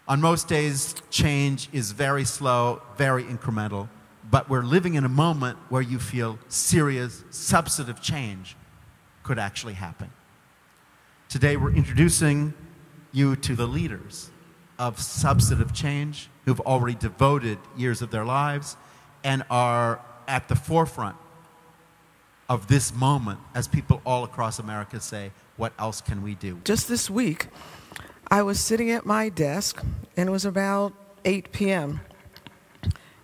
On most days, change is very slow, very incremental, but we're living in a moment where you feel serious, substantive change could actually happen. Today, we're introducing you to the leaders of substantive change who've already devoted years of their lives and are at the forefront of this moment as people all across America say, what else can we do? Just this week, I was sitting at my desk, and it was about 8 p.m.,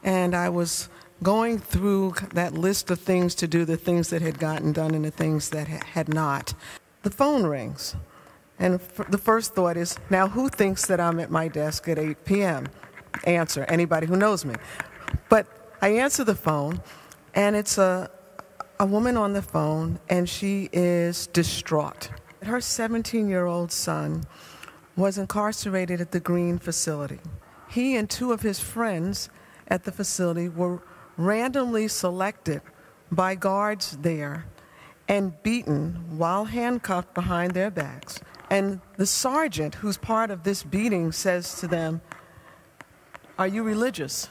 and I was going through that list of things to do, the things that had gotten done and the things that had not. The phone rings, and the first thought is, now who thinks that I'm at my desk at 8 p.m.? Answer, anybody who knows me. But I answer the phone, and it's a woman on the phone, and she is distraught. Her 17-year-old son was incarcerated at the Green facility. He and two of his friends at the facility were randomly selected by guards there and beaten while handcuffed behind their backs. And the sergeant, who's part of this beating, says to them, "Are you religious?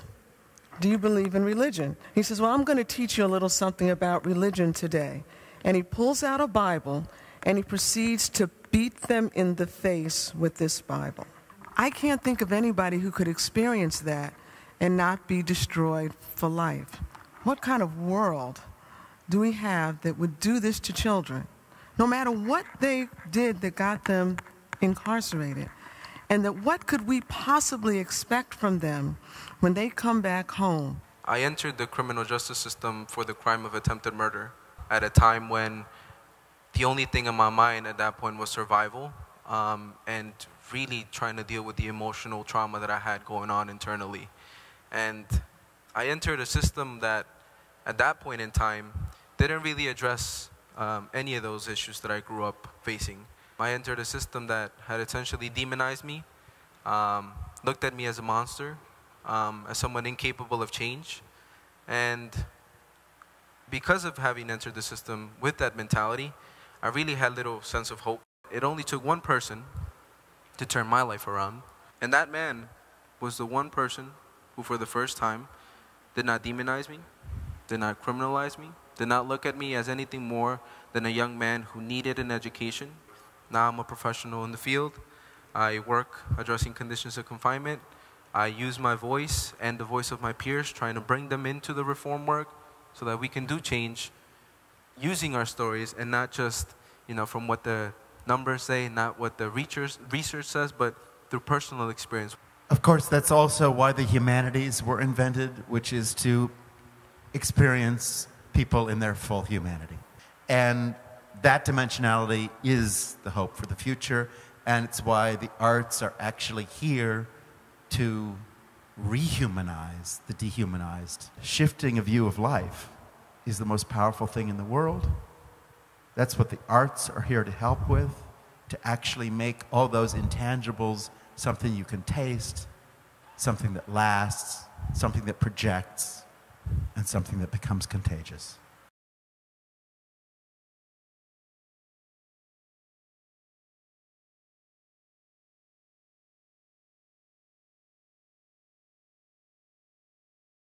Do you believe in religion?" He says, "Well, I'm going to teach you a little something about religion today." And he pulls out a Bible and he proceeds to beat them in the face with this Bible. I can't think of anybody who could experience that and not be destroyed for life. What kind of world do we have that would do this to children, no matter what they did that got them incarcerated? And that what could we possibly expect from them when they come back home? I entered the criminal justice system for the crime of attempted murder at a time when the only thing in my mind at that point was survival, and really trying to deal with the emotional trauma that I had going on internally. And I entered a system that at that point in time didn't really address any of those issues that I grew up facing. I entered a system that had essentially demonized me, looked at me as a monster, as someone incapable of change. And because of having entered the system with that mentality, I really had little sense of hope. It only took one person to turn my life around. And that man was the one person who, for the first time, did not demonize me, did not criminalize me, did not look at me as anything more than a young man who needed an education. Now I'm a professional in the field. I work addressing conditions of confinement. I use my voice and the voice of my peers, trying to bring them into the reform work so that we can do change using our stories and not just, from what the numbers say, not what the research says, but through personal experience. Of course, that's also why the humanities were invented, which is to experience people in their full humanity. And that dimensionality is the hope for the future, and it's why the arts are actually here to rehumanize the dehumanized. Shifting a view of life is the most powerful thing in the world. That's what the arts are here to help with, to actually make all those intangibles something you can taste, something that lasts, something that projects, and something that becomes contagious.